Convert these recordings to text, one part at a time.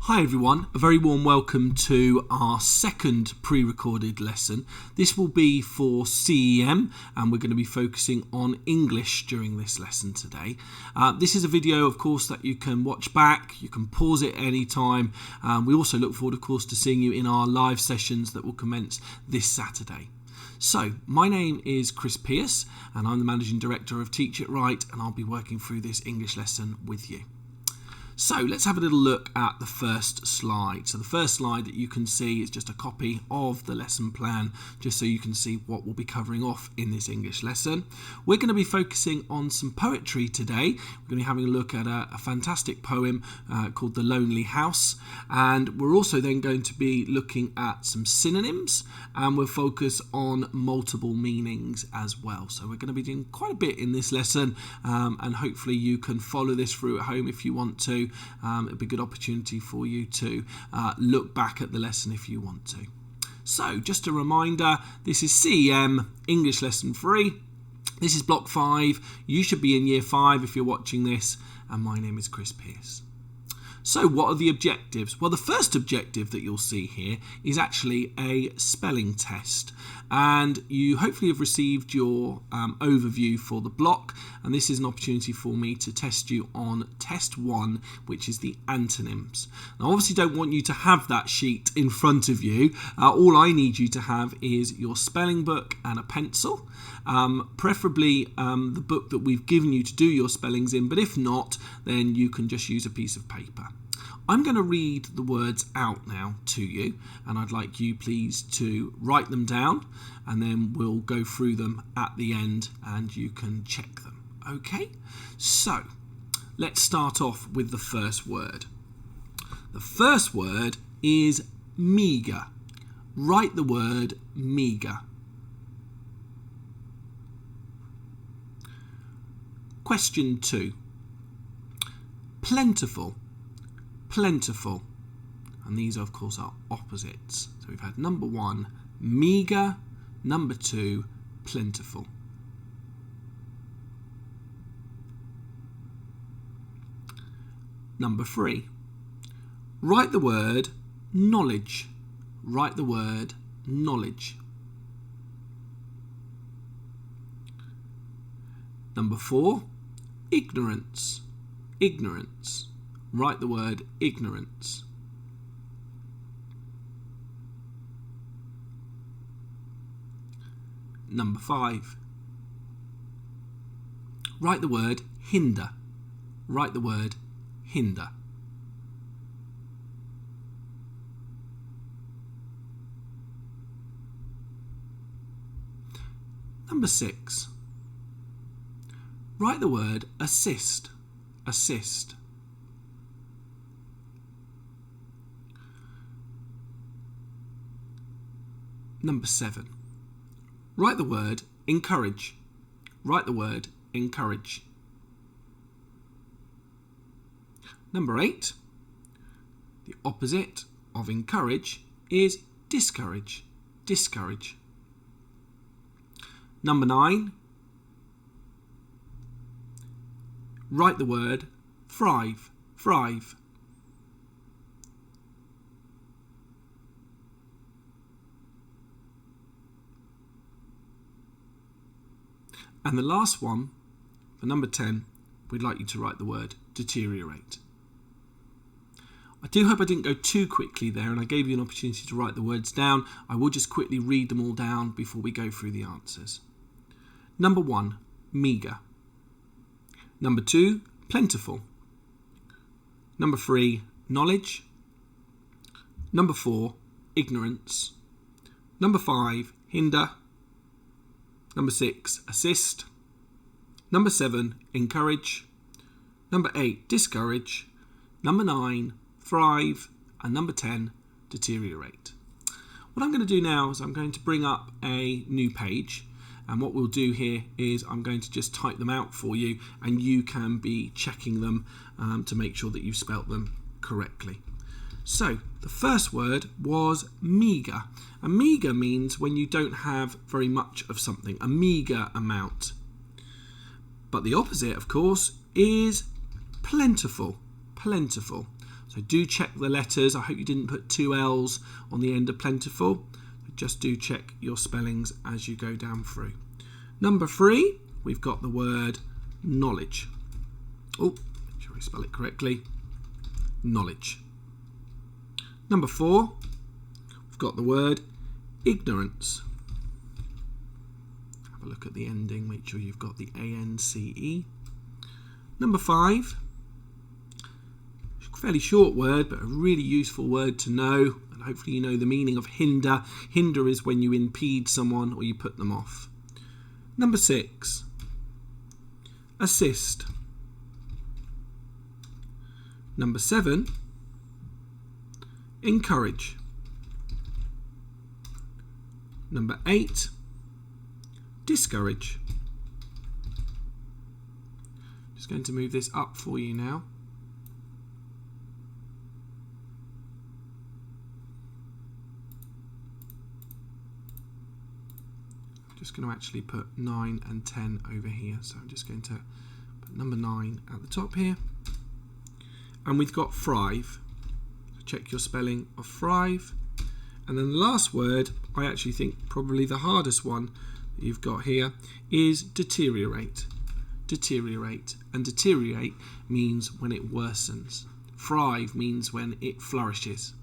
Hi everyone, a very warm welcome to our second pre-recorded lesson. This will be for CEM and we're going to be focusing on English during this lesson today. This is a video of course that you can watch back, you can pause it anytime. We also look forward of course to seeing you in our live sessions that will commence this Saturday. So, my name is Chris Pearce and I'm the Managing Director of Teach It Right and I'll be working through this English lesson with you. So let's have a little look at the first slide. So the first slide that you can see is just a copy of the lesson plan, just so you can see what we'll be covering off in this English lesson. We're going to be focusing on some poetry today. We're going to be having a look at a fantastic poem called The Lonely House. And we're also then going to be looking at some synonyms and we'll focus on multiple meanings as well. So we're going to be doing quite a bit in this lesson and hopefully you can follow this through at home if you want to. It'll be a good opportunity for you to look back at the lesson if you want to. So just a reminder, this is CEM English Lesson 3. This is Block 5. You should be in Year 5 if you're watching this. And my name is Chris Pearce. So what are the objectives? Well, the first objective that you'll see here is actually a spelling test. And you hopefully have received your overview for the block. And this is an opportunity for me to test you on test 1, which is the antonyms. Now, I obviously don't want you to have that sheet in front of you. All I need you to have is your spelling book and a pencil. Preferably the book that we've given you to do your spellings in, but if not, then you can just use a piece of paper. I'm going to read the words out now to you, and I'd like you please to write them down, and then we'll go through them at the end and you can check them. Okay, so let's start off with the first word. The first word is meagre. Write the word meagre. Question 2. Plentiful. Plentiful. And these, of course, are opposites. So we've had number 1, meagre. Number 2, plentiful. Number 3. Write the word knowledge. Write the word knowledge. Number 4. Ignorance. Ignorance. Write the word ignorance. Number 5. Write the word hinder. Write the word hinder. Number 6. Write the word assist. Assist. Number 7. Write the word encourage. Write the word encourage. Number 8. The opposite of encourage is discourage. Discourage. Number 9. Write the word thrive. Thrive. And the last one, for number 10, we'd like you to write the word deteriorate. I do hope I didn't go too quickly there and I gave you an opportunity to write the words down. I will just quickly read them all down before we go through the answers. Number 1, meagre. Number 2, plentiful. Number 3, knowledge. Number 4, ignorance. Number 5, hinder. Number 6, assist. Number 7, encourage. Number 8, discourage. Number 9, thrive. And number 10, deteriorate. What I'm going to do now is I'm going to bring up a new page. And what we'll do here is I'm going to just type them out for you and you can be checking them to make sure that you've spelt them correctly. So the first word was meagre. A meagre means when you don't have very much of something, a meagre amount. But the opposite, of course, is plentiful. Plentiful. So do check the letters. I hope you didn't put 2 L's on the end of plentiful. Just do check your spellings as you go down through. Number 3, we've got the word knowledge. Oh, make sure we spell it correctly. Knowledge. Number 4, we've got the word ignorance. Have a look at the ending, make sure you've got the A-N-C-E. Number 5, fairly short word, but a really useful word to know, and hopefully you know the meaning of hinder. Hinder is when you impede someone or you put them off. Number 6, assist. Number 7, encourage. Number 8, discourage. Just going to move this up for you now. Just going to actually put 9 and 10 over here, so I'm just going to put number 9 at the top here, and we've got thrive. So check your spelling of thrive, and then the last word, I actually think probably the hardest one that you've got here, is deteriorate. Deteriorate, and deteriorate means when it worsens. Thrive means when it flourishes.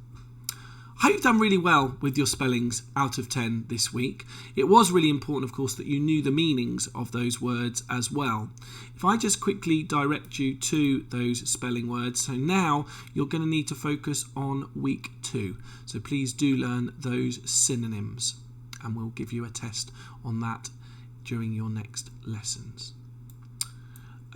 I hope you've done really well with your spellings out of 10 this week. It was really important, of course, that you knew the meanings of those words as well. If I just quickly direct you to those spelling words, so now you're going to need to focus on week 2. So please do learn those synonyms, and we'll give you a test on that during your next lessons.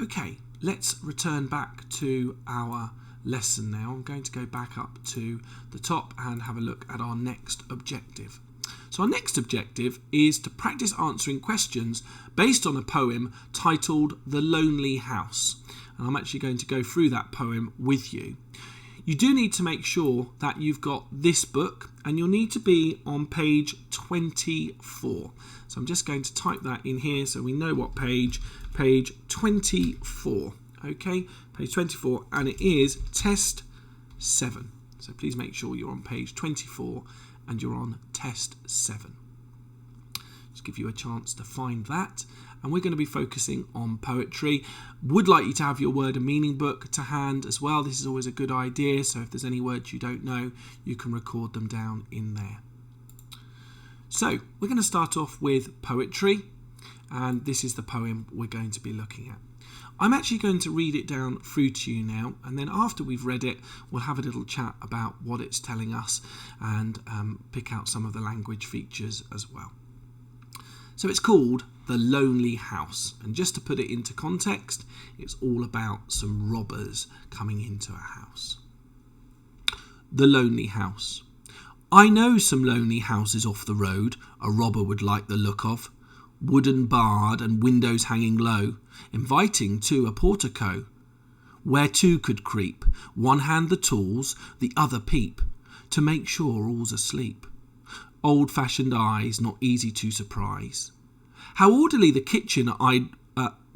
Okay, let's return back to our lesson now. I'm going to go back up to the top and have a look at our next objective. So our next objective is to practice answering questions based on a poem titled The Lonely House. And I'm actually going to go through that poem with you. You do need to make sure that you've got this book, and you'll need to be on page 24. So I'm just going to type that in here so we know what page 24. Okay, page 24, and it is test 7. So please make sure you're on page 24 and you're on test 7. Just give you a chance to find that. And we're going to be focusing on poetry. Would like you to have your word and meaning book to hand as well. This is always a good idea. So if there's any words you don't know, you can record them down in there. So we're going to start off with poetry. And this is the poem we're going to be looking at. I'm actually going to read it down through to you now, and then after we've read it, we'll have a little chat about what it's telling us and pick out some of the language features as well. So it's called The Lonely House, and just to put it into context, it's all about some robbers coming into a house. The Lonely House. I know some lonely houses off the road a robber would like the look of. Wooden barred and windows hanging low, inviting to a portico, where two could creep, one hand the tools, the other peep, to make sure all's asleep. Old-fashioned eyes not easy to surprise. How orderly the kitchen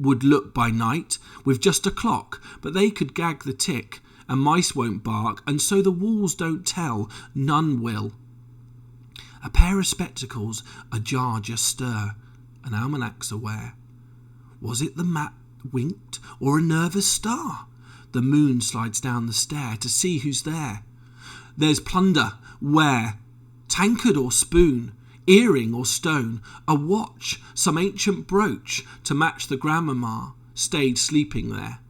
would look by night, with just a clock, but they could gag the tick, and mice won't bark, and so the walls don't tell, none will. A pair of spectacles ajar just stir, an almanac's aware. Was it the map winked or a nervous star? The moon slides down the stair to see who's there. There's plunder, where? Tankard or spoon, earring or stone, a watch, some ancient brooch to match the grandmamma, stayed sleeping there.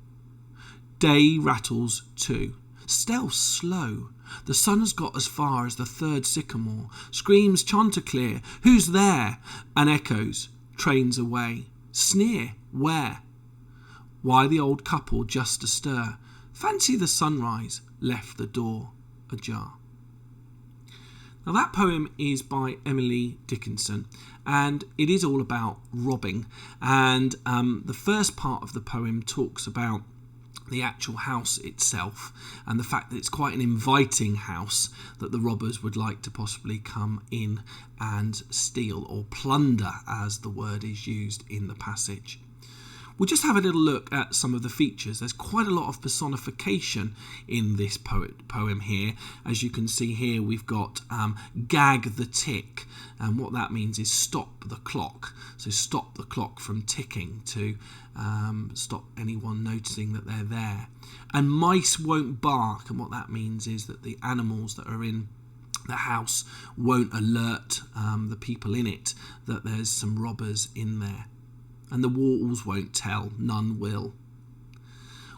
Day rattles too, stealth slow. The sun has got as far as the third sycamore, screams chanticleer, who's there? And echoes, trains away, sneer, where? Why the old couple just astir, fancy the sunrise, left the door ajar. Now that poem is by Emily Dickinson, and it is all about robbing, and the first part of the poem talks about the actual house itself and the fact that it's quite an inviting house that the robbers would like to possibly come in and steal or plunder, as the word is used in the passage. We'll just have a little look at some of the features. There's quite a lot of personification in this poem here. As you can see here, we've got gag the tick, and what that means is stop the clock. So stop the clock from ticking to stop anyone noticing that they're there. And mice won't bark, and what that means is that the animals that are in the house won't alert the people in it that there's some robbers in there. And the walls won't tell, none will.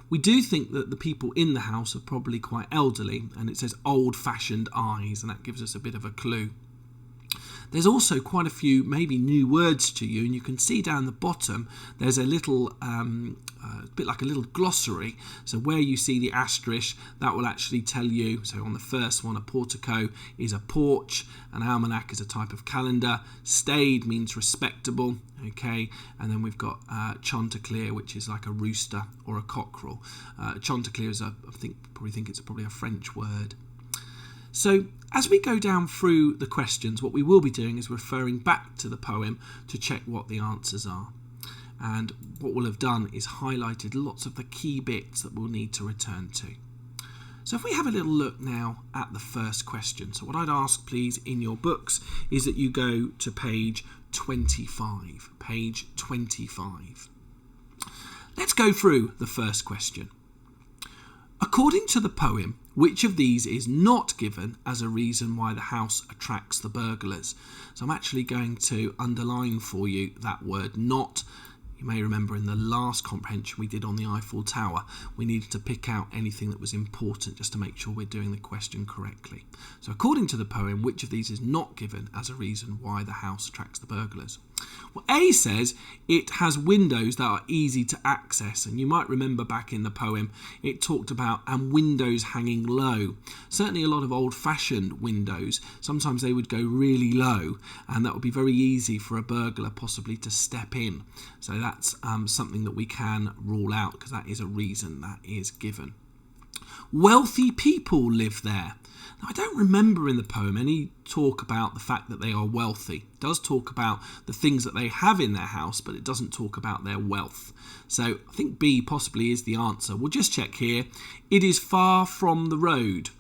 We do think that the people in the house are probably quite elderly, and it says old-fashioned eyes, and that gives us a bit of a clue. There's also quite a few maybe new words to you, and you can see down the bottom there's a little bit like a little glossary. So where you see the asterisk, that will actually tell you. So on the first one, a portico is a porch, an almanac is a type of calendar, stayed means respectable, okay, and then we've got chanticleer, which is like a rooster or a cockerel. Chanticleer is probably think it's probably a French word. So as we go down through the questions, what we will be doing is referring back to the poem to check what the answers are. And what we'll have done is highlighted lots of the key bits that we'll need to return to. So if we have a little look now at the first question. So what I'd ask, please, in your books is that you go to page 25. Page 25. Let's go through the first question. According to the poem, which of these is not given as a reason why the house attracts the burglars? So I'm actually going to underline for you that word not. You may remember in the last comprehension we did on the Eiffel Tower, we needed to pick out anything that was important just to make sure we're doing the question correctly. So according to the poem, which of these is not given as a reason why the house attracts the burglars? Well, A says it has windows that are easy to access, and you might remember back in the poem it talked about and windows hanging low. Certainly a lot of old-fashioned windows, sometimes they would go really low, and that would be very easy for a burglar possibly to step in. So that's something that we can rule out because that is a reason that is given. Wealthy people live there. Now, I don't remember in the poem any talk about the fact that they are wealthy. It does talk about the things that they have in their house, but it doesn't talk about their wealth. So I think B possibly is the answer. We'll just check here. It is far from the road.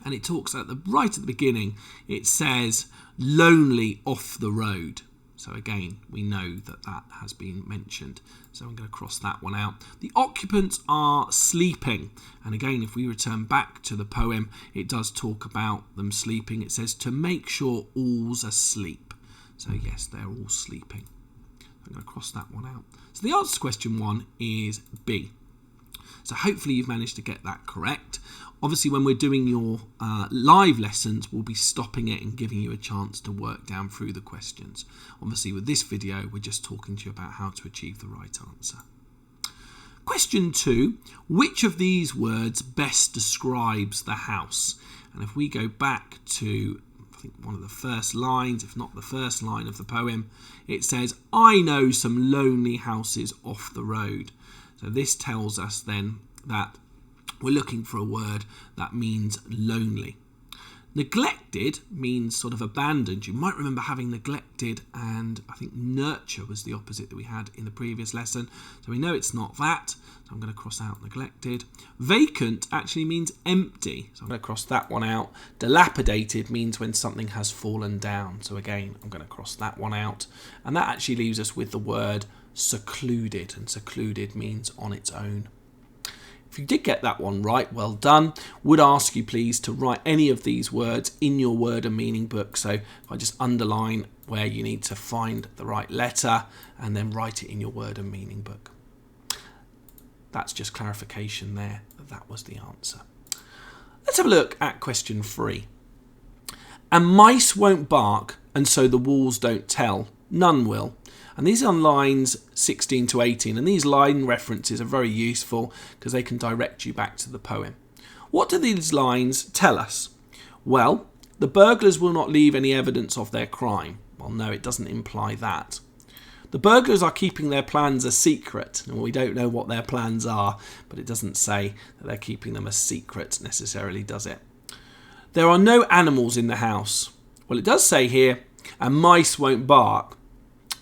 And it talks right at the beginning, it says lonely off the road. So again, we know that that has been mentioned. So I'm going to cross that one out. The occupants are sleeping. And again, if we return back to the poem, it does talk about them sleeping. It says to make sure all's asleep. So yes, they're all sleeping. I'm going to cross that one out. So the answer to question 1 is B. So hopefully you've managed to get that correct. Obviously, when we're doing your live lessons, we'll be stopping it and giving you a chance to work down through the questions. Obviously, with this video, we're just talking to you about how to achieve the right answer. Question 2, which of these words best describes the house? And if we go back to, I think, one of the first lines, if not the first line of the poem, it says, I know some lonely houses off the road. So this tells us then that we're looking for a word that means lonely. Neglected means sort of abandoned. You might remember having neglected, and I think nurture was the opposite that we had in the previous lesson. So we know it's not that. So I'm going to cross out neglected. Vacant actually means empty. So I'm going to cross that one out. Dilapidated means when something has fallen down. So again, I'm going to cross that one out. And that actually leaves us with the word secluded. And secluded means on its own. If you did get that one right, well done. Would ask you please to write any of these words in your word and meaning book. So if I just underline where you need to find the right letter and then write it in your word and meaning book. That's just clarification there that that was the answer. Let's have a look at question 3. And mice won't bark, and so the walls don't tell. None will. And these are on lines 16 to 18, and these line references are very useful because they can direct you back to the poem. What do these lines tell us? Well, the burglars will not leave any evidence of their crime. Well, no, it doesn't imply that. The burglars are keeping their plans a secret, and we don't know what their plans are, but it doesn't say that they're keeping them a secret necessarily, does it? There are no animals in the house. Well, it does say here, and mice won't bark.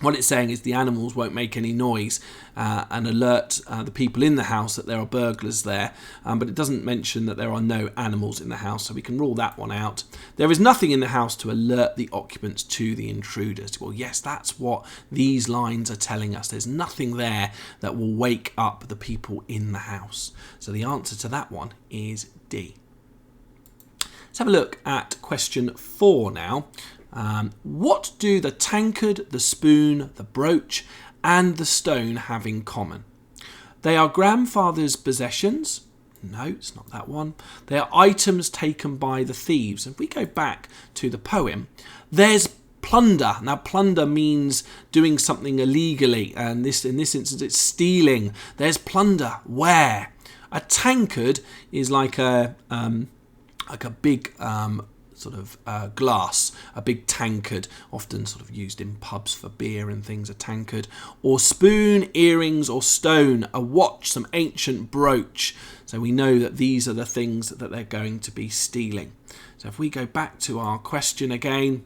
What it's saying is the animals won't make any noise and alert the people in the house that there are burglars there, but it doesn't mention that there are no animals in the house, so we can rule that one out. There is nothing in the house to alert the occupants to the intruders. Well, yes, that's what these lines are telling us. There's nothing there that will wake up the people in the house. So the answer to that one is D. Let's have a look at question 4 now. What do the tankard, the spoon, the brooch and the stone have in common? They are grandfather's possessions. No, it's not that one. They are items taken by the thieves. If we go back to the poem, there's plunder. Now, plunder means doing something illegally, and in this instance, it's stealing. There's plunder. Where? A tankard is like a big glass, a big tankard, often sort of used in pubs for beer and things, a tankard. Or spoon, earrings, or stone, a watch, some ancient brooch. So we know that these are the things that they're going to be stealing. So if we go back to our question again,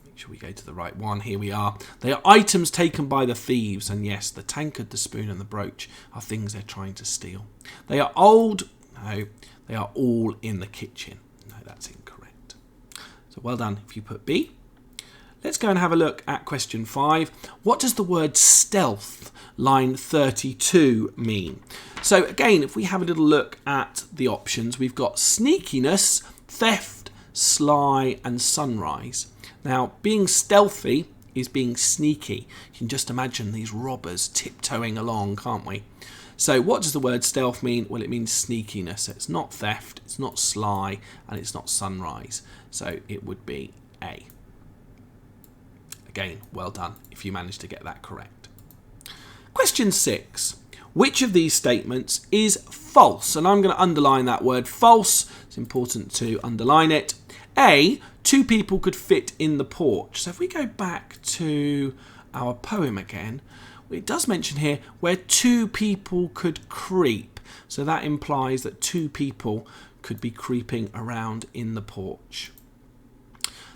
make sure we go to the right one, here we are. They are items taken by the thieves, and yes, the tankard, the spoon and the brooch are things they're trying to steal. They are old, no, they are all in the kitchen. That's incorrect. So well done if you put B. Let's go and have a look at question 5. What does the word stealth, line 32, mean? So again, if we have a little look at the options, we've got sneakiness, theft, sly and sunrise. Now, being stealthy is being sneaky. You can just imagine these robbers tiptoeing along, can't we? So what does the word stealth mean? Well, it means sneakiness. It's not theft, it's not sly, and it's not sunrise. So it would be A. Again, well done if you managed to get that correct. Question 6. Which of these statements is false? And I'm going to underline that word false. It's important to underline it. A, 2 people could fit in the porch. So if we go back to our poem again, it does mention here where 2 people could creep. So that implies that 2 people could be creeping around in the porch.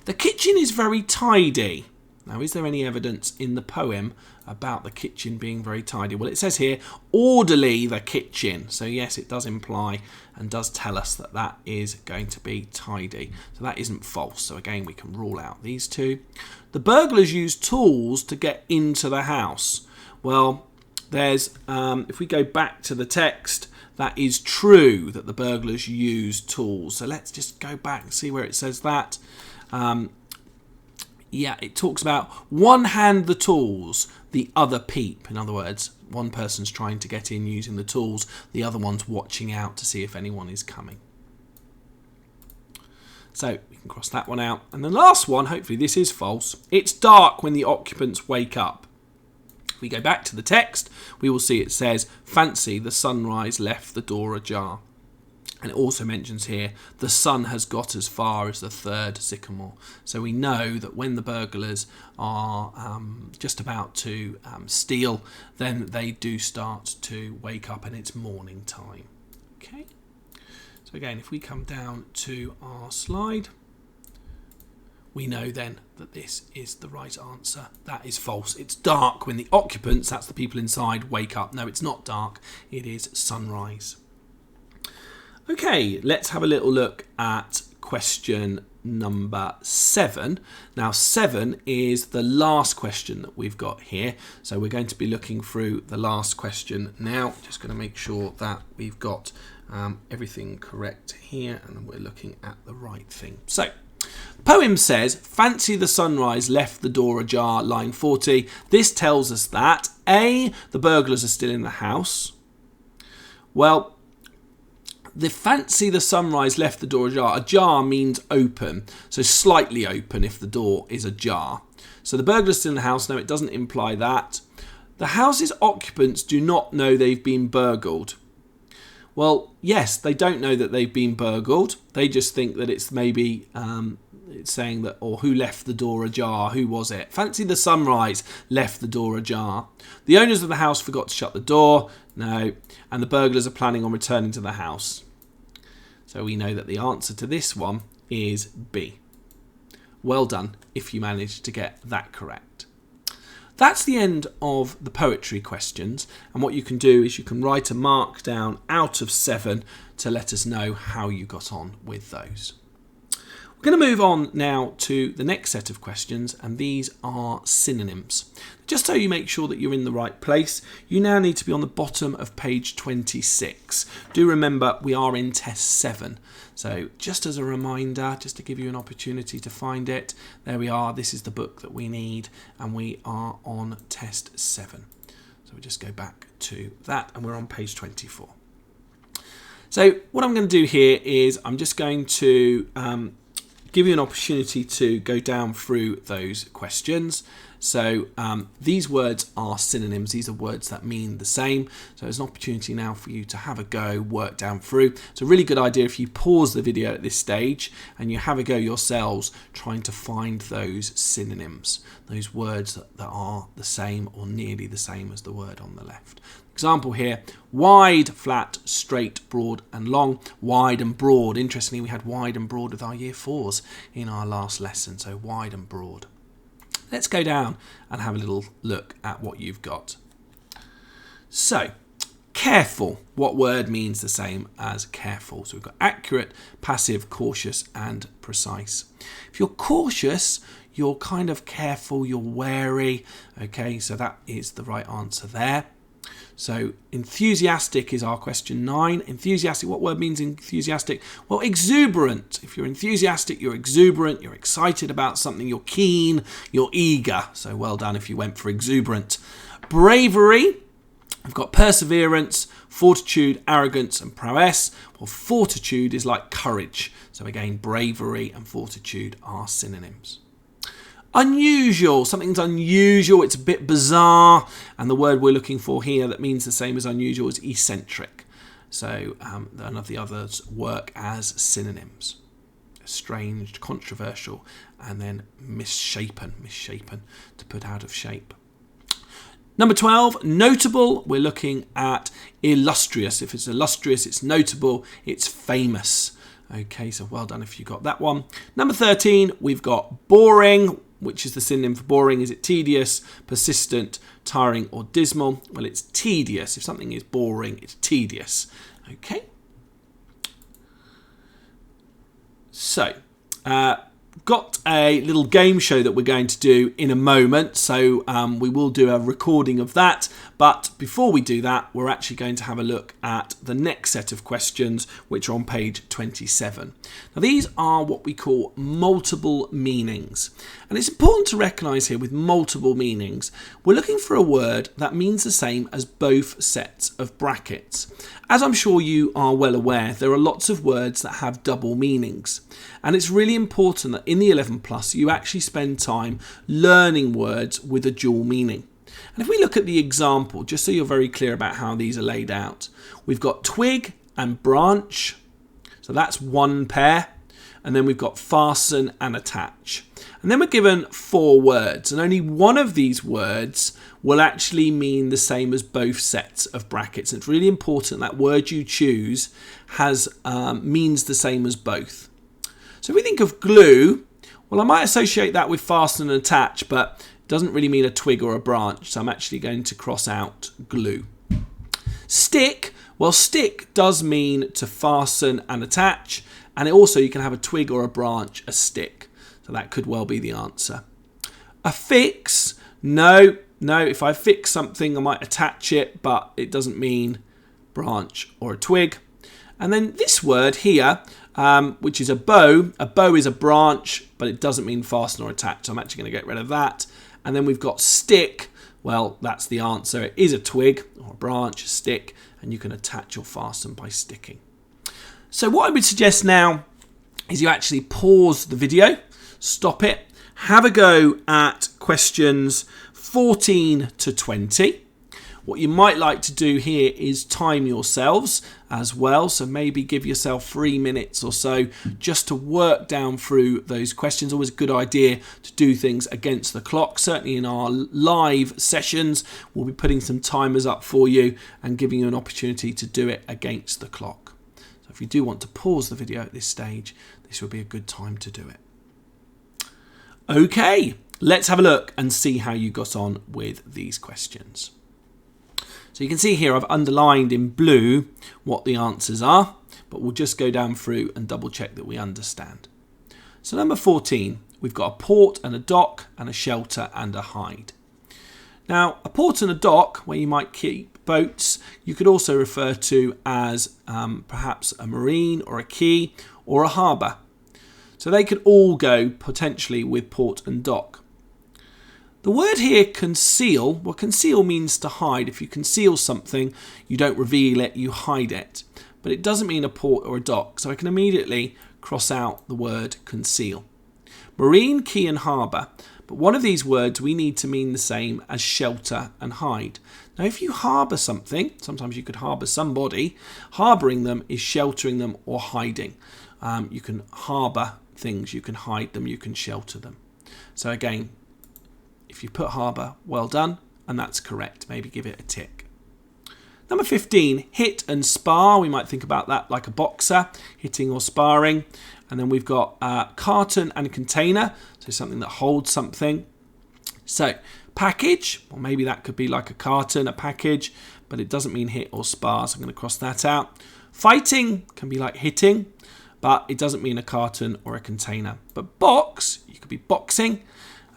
The kitchen is very tidy. Now, is there any evidence in the poem about the kitchen being very tidy? Well, it says here, orderly the kitchen. So yes, it does imply and does tell us that that is going to be tidy. So that isn't false. So again, we can rule out these 2. The burglars used tools to get into the house. Well, there's if we go back to the text, that is true that the burglars used tools. So let's just go back and see where it says that. Yeah, it talks about one hand the tools, the other peep. In other words, one person's trying to get in using the tools, the other one's watching out to see if anyone is coming. So we can cross that one out. And the last one, hopefully this is false. It's dark when the occupants wake up. If we go back to the text, we will see it says, fancy the sunrise left the door ajar. And it also mentions here, the sun has got as far as the 3rd sycamore. So we know that when the burglars are just about to steal, then they do start to wake up and it's morning time. Okay. So again, if we come down to our slide, we know then that this is the right answer. That is false. It's dark when the occupants, that's the people inside, wake up. No, it's not dark. It is sunrise. Okay, let's have a little look at question number 7. Now, 7 is the last question that we've got here. So we're going to be looking through the last question now. Just going to make sure that we've got everything correct here and we're looking at the right thing. So, the poem says, fancy the sunrise left the door ajar, line 40. This tells us that A, the burglars are still in the house. Well, the fancy the sunrise left the door ajar. Ajar means open, so slightly open if the door is ajar. So the burglars are still in the house. No, it doesn't imply that. The house's occupants do not know they've been burgled. Well, yes, they don't know that they've been burgled. They just think that it's maybe it's saying that, or who left the door ajar? Who was it? Fancy the sunrise left the door ajar. The owners of the house forgot to shut the door. No. And the burglars are planning on returning to the house. So we know that the answer to this one is B. Well done if you managed to get that correct. That's the end of the poetry questions, and what you can do is you can write a mark down out of 7 to let us know how you got on with those. We're going to move on now to the next set of questions, and these are synonyms. Just so you make sure that you're in the right place, you now need to be on the bottom of page 26. Do remember we are in test 7. So just as a reminder, just to give you an opportunity to find it, there we are. This is the book that we need, and we are on test 7. So we just go back to that, and we're on page 24. So what I'm going to do here is I'm just going to give you an opportunity to go down through those questions. So these words are synonyms. These are words that mean the same. So there's an opportunity now for you to have a go, work down through. It's a really good idea if you pause the video at this stage and you have a go yourselves trying to find those synonyms, those words that are the same or nearly the same as the word on the left. Example here, wide, flat, straight, broad and long. Wide and broad. Interestingly, we had wide and broad with our year 4s in our last lesson. So wide and broad. Let's go down and have a little look at what you've got. So, careful. What word means the same as careful? So we've got accurate, passive, cautious and precise. If you're cautious, you're kind of careful, you're wary. Okay, so that is the right answer there. So enthusiastic is our question 9. Enthusiastic, what word means enthusiastic? Well, exuberant. If you're enthusiastic, you're exuberant, you're excited about something, you're keen, you're eager. So well done if you went for exuberant. Bravery, I've got perseverance, fortitude, arrogance and prowess. Well, fortitude is like courage. So again, bravery and fortitude are synonyms. Unusual, something's unusual, it's a bit bizarre, and the word we're looking for here that means the same as unusual is eccentric. So none of the others work as synonyms. Strange, controversial, and then misshapen to put out of shape. Number 12, notable, we're looking at illustrious. If it's illustrious, it's notable, it's famous. Okay, so well done if you got that one. Number 13, we've got boring, which is the synonym for boring. Is it tedious, persistent, tiring or dismal? Well, it's tedious. If something is boring, it's tedious. Okay. So, got a little game show that we're going to do in a moment. So we will do a recording of that. But before we do that, we're actually going to have a look at the next set of questions, which are on page 27. Now, these are what we call multiple meanings. And it's important to recognise here with multiple meanings, we're looking for a word that means the same as both sets of brackets. As I'm sure you are well aware, there are lots of words that have double meanings. And it's really important that in the 11 plus you actually spend time learning words with a dual meaning. And if we look at the example, just so you're very clear about how these are laid out, we've got twig and branch. So that's one pair. And then we've got fasten and attach. And then we're given 4 words, and only one of these words will actually mean the same as both sets of brackets. And it's really important that word you choose means the same as both. So if we think of glue, well, I might associate that with fasten and attach, but it doesn't really mean a twig or a branch. So I'm actually going to cross out glue. Stick, well, stick does mean to fasten and attach. And you can have a twig or a branch, a stick. So that could well be the answer. Affix, no, if I fix something, I might attach it, but it doesn't mean branch or a twig. And then this word here, which is a bow is a branch, but it doesn't mean fasten or attach. So I'm actually going to get rid of that. And then we've got stick. Well, that's the answer. It is a twig or a branch, a stick, and you can attach or fasten by sticking. So what I would suggest now is you actually pause the video, stop it, have a go at questions 14 to 20. What you might like to do here is time yourselves as well. So maybe give yourself 3 minutes or so just to work down through those questions. Always a good idea to do things against the clock. Certainly in our live sessions, we'll be putting some timers up for you and giving you an opportunity to do it against the clock. If you do want to pause the video at this stage, this would be a good time to do it. Okay, let's have a look and see how you got on with these questions. So you can see here I've underlined in blue what the answers are, but we'll just go down through and double check that we understand. So number 14, we've got a port and a dock and a shelter and a hide. Now, a port and a dock, where you might keep boats, you could also refer to as perhaps a marine or a quay or a harbour. So they could all go potentially with port and dock. The word here, conceal, well, conceal means to hide. If you conceal something, you don't reveal it, you hide it. But it doesn't mean a port or a dock, so I can immediately cross out the word conceal. Marine, quay and harbour, but one of these words we need to mean the same as shelter and hide. Now if you harbour something, sometimes you could harbour somebody, harbouring them is sheltering them or hiding. You can harbour things, you can hide them, you can shelter them. So again, if you put harbour, well done, and that's correct. Maybe give it a tick. Number 15, hit and spar. We might think about that like a boxer, hitting or sparring. And then we've got carton and container, so something that holds something. So package, or maybe that could be like a carton, a package, but it doesn't mean hit or spar, so I'm going to cross that out. Fighting can be like hitting, but it doesn't mean a carton or a container. But box, you could be boxing,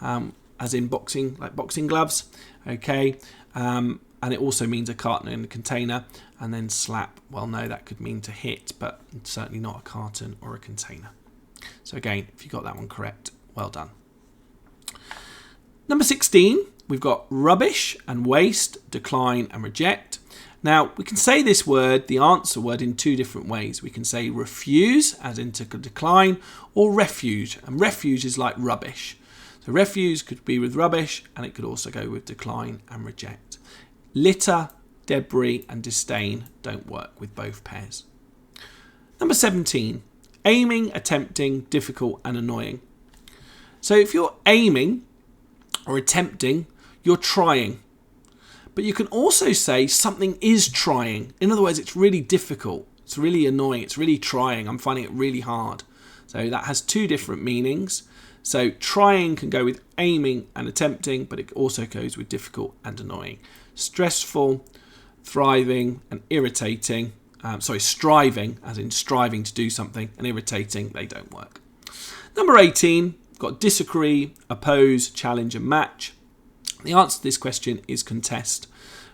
as in boxing, like boxing gloves, okay? And it also means a carton and a container. And then slap, well, no, that could mean to hit, but certainly not a carton or a container. So again, if you got that one correct, well done. Number 16, we've got rubbish and waste, decline and reject. Now, we can say this word, the answer word, in two different ways. We can say refuse, as in to decline, or refuge. And refuge is like rubbish. So refuse could be with rubbish, and it could also go with decline and reject. Litter, debris and disdain don't work with both pairs. Number 17, aiming, attempting, difficult and annoying. So if you're aiming or attempting, you're trying. But you can also say something is trying. In other words, it's really difficult. It's really annoying. It's really trying. I'm finding it really hard. So that has two different meanings. So trying can go with aiming and attempting, but it also goes with difficult and annoying. Stressful, thriving and irritating. Striving, as in striving to do something, and irritating, they don't work. Number 18, got disagree, oppose, challenge and match. The answer to this question is contest.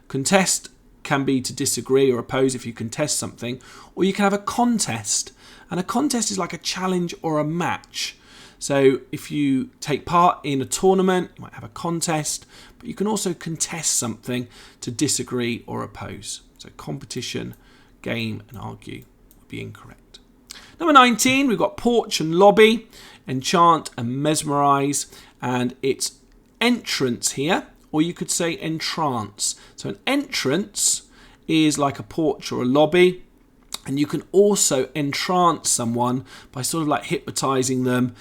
Contest can be to disagree or oppose if you contest something, or you can have a contest. And a contest is like a challenge or a match. So if you take part in a tournament, you might have a contest, but you can also contest something to disagree or oppose. So competition, game and argue would be incorrect. Number 19, we've got porch and lobby, enchant and mesmerise, and it's entrance here, or you could say entrance. So an entrance is like a porch or a lobby, and you can also entrance someone by sort of like hypnotising them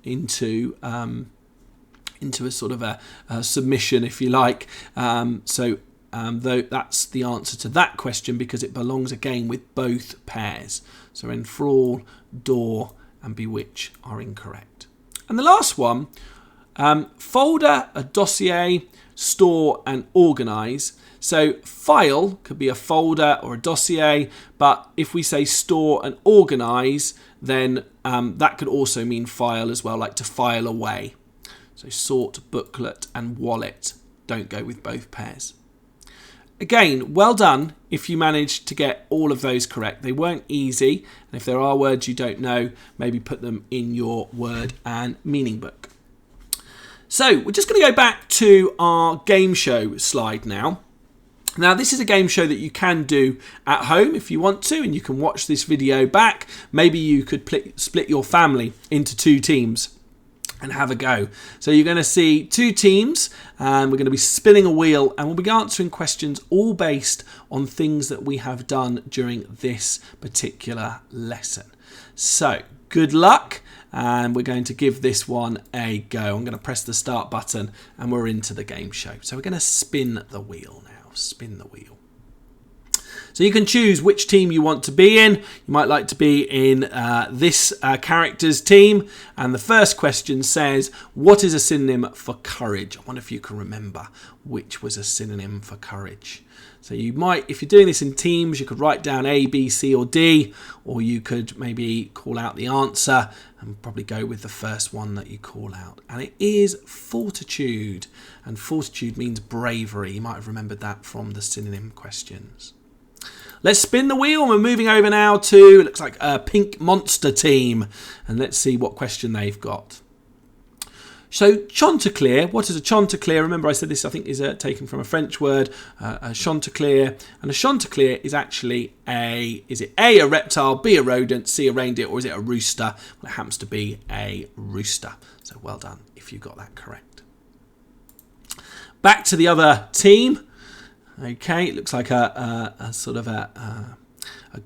into a sort of a submission, if you like. Though that's the answer to that question because it belongs again with both pairs. So enthrall, door and bewitch are incorrect. And the last one, folder, a dossier, store and organise. So file could be a folder or a dossier, but if we say store and organise, then that could also mean file as well, like to file away. So sort, booklet and wallet don't go with both pairs. Again, well done if you managed to get all of those correct. They weren't easy, and if there are words you don't know, maybe put them in your word and meaning book. So we're just going to go back to our game show slide now. Now, this is a game show that you can do at home if you want to, and you can watch this video back. Maybe you could split your family into two teams and have a go. So you're going to see two teams, and we're going to be spinning a wheel, and we'll be answering questions all based on things that we have done during this particular lesson. So good luck, and we're going to give this one a go. I'm going to press the start button, and we're into the game show. So we're going to spin the wheel now. Spin the wheel. So you can choose which team you want to be in. You might like to be in this character's team. And the first question says, what is a synonym for courage? I wonder if you can remember which was a synonym for courage. So you might, if you're doing this in teams, you could write down A, B, C or D, or you could maybe call out the answer and probably go with the first one that you call out. And it is fortitude. And fortitude means bravery. You might have remembered that from the synonym questions. Let's spin the wheel. We're moving over now to, it looks like a pink monster team. And let's see what question they've got. So Chanticleer, what is a Chanticleer? Remember I said this I think is taken from a French word, a Chanticleer. And a Chanticleer is actually is it A, a reptile, B, a rodent, C, a reindeer, or is it a rooster? Well, it happens to be a rooster. So well done if you got that correct. Back to the other team. Okay, it looks like a sort of a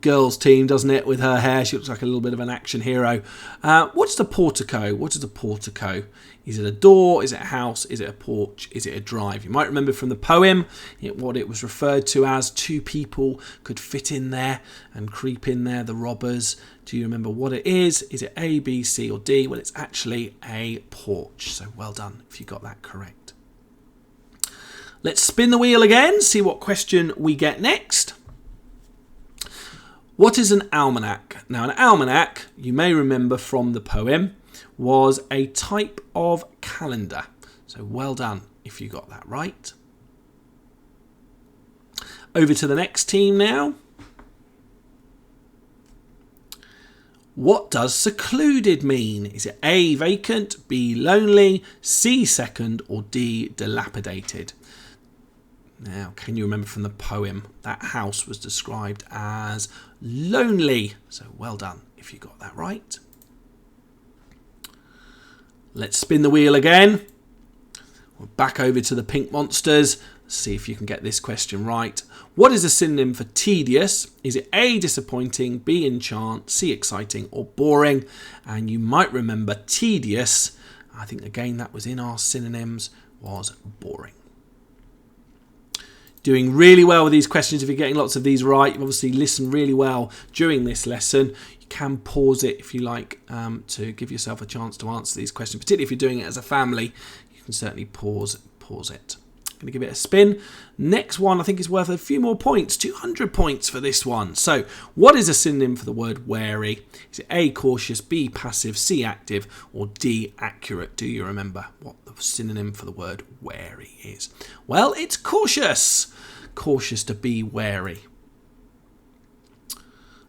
girl's team, doesn't it, with her hair? She looks like a little bit of an action hero. What's the portico? What is a portico? Is it a door? Is it a house? Is it a porch? Is it a drive? You might remember from the poem what it was referred to as. Two people could fit in there and creep in there, the robbers. Do you remember what it is? Is it A, B, C or D? Well, it's actually a porch. So well done if you got that correct. Let's spin the wheel again, see what question we get next. What is an almanac? Now, an almanac, you may remember from the poem, was a type of calendar. So well done if you got that right. Over to the next team now. What does secluded mean? Is it A, vacant, B, lonely, C, second, or D, dilapidated? Now, can you remember from the poem that house was described as lonely? So well done if you got that right. Let's spin the wheel again. We're back over to the pink monsters. Let's see if you can get this question right. What is a synonym for tedious? Is it A, disappointing, B, enchant, C, exciting, or boring? And you might remember tedious, I think again that was in our synonyms, was boring. Doing really well with these questions. If you're getting lots of these right, you've obviously listened really well during this lesson. You can pause it if you like to give yourself a chance to answer these questions, particularly if you're doing it as a family. You can certainly pause it. I'm going to give it a spin. Next one I think is worth a few more points, 200 points for this one. So what is a synonym for the word wary? Is it A, cautious, B, passive, C, active, or D, accurate? Do you remember what the synonym for the word wary is? Well, it's cautious. Cautious, to be wary.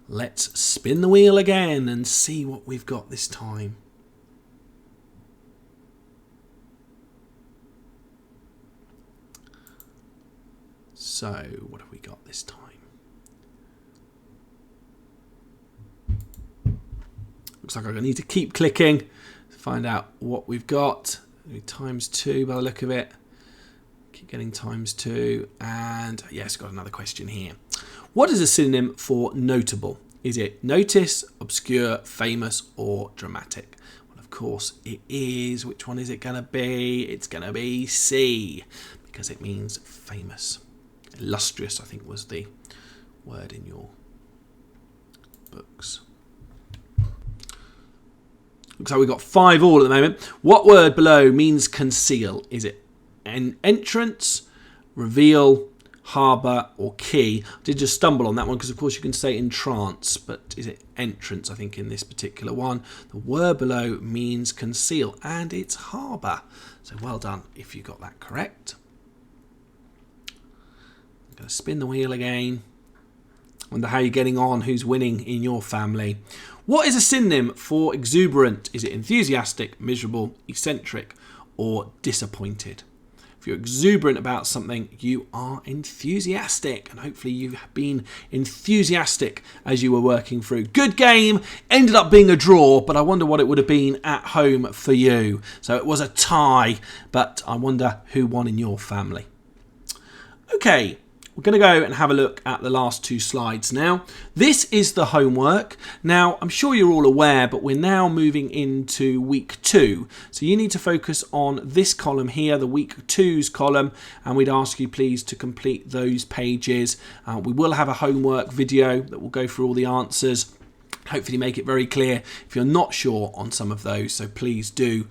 Let's spin the wheel again and see what we've got this time. So, what have we got this time? Looks like I need to keep clicking to find out what we've got. Times 2 by the look of it. Keep getting times 2. And yes, got another question here. What is a synonym for notable? Is it notice, obscure, famous, or dramatic? Well, of course it is. Which one is it going to be? It's going to be C, because it means famous. Illustrious, I think, was the word in your books. Looks like we've got 5 all at the moment. What word below means conceal? Is it an entrance, reveal, harbour, or key? I did just stumble on that one because, of course, you can say entrance, but is it entrance, I think, in this particular one? The word below means conceal, and it's harbour. So well done if you got that correct. I'm going to spin the wheel again. Wonder how you're getting on, who's winning in your family. What is a synonym for exuberant? Is it enthusiastic, miserable, eccentric, or disappointed? If you're exuberant about something, you are enthusiastic. And hopefully you've been enthusiastic as you were working through. Good game. Ended up being a draw, but I wonder what it would have been at home for you. So it was a tie, but I wonder who won in your family. Okay. we're going to go and have a look at the last two slides now. This is the homework. Now, I'm sure you're all aware, but we're now moving into week 2. So you need to focus on this column here, the week 2's column, and we'd ask you please to complete those pages. We will have a homework video that will go through all the answers. Hopefully make it very clear if you're not sure on some of those, so please do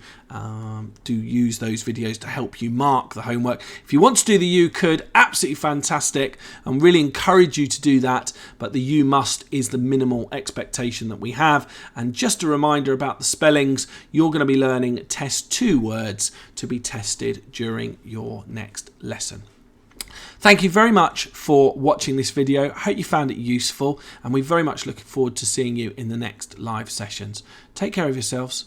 use those videos to help you mark the homework. If you want to do the you could, absolutely fantastic, and really encourage you to do that, but the you must is the minimal expectation that we have. And just a reminder about the spellings, you're going to be learning test 2 words to be tested during your next lesson. Thank you very much for watching this video. I hope you found it useful, and we're very much looking forward to seeing you in the next live sessions. Take care of yourselves.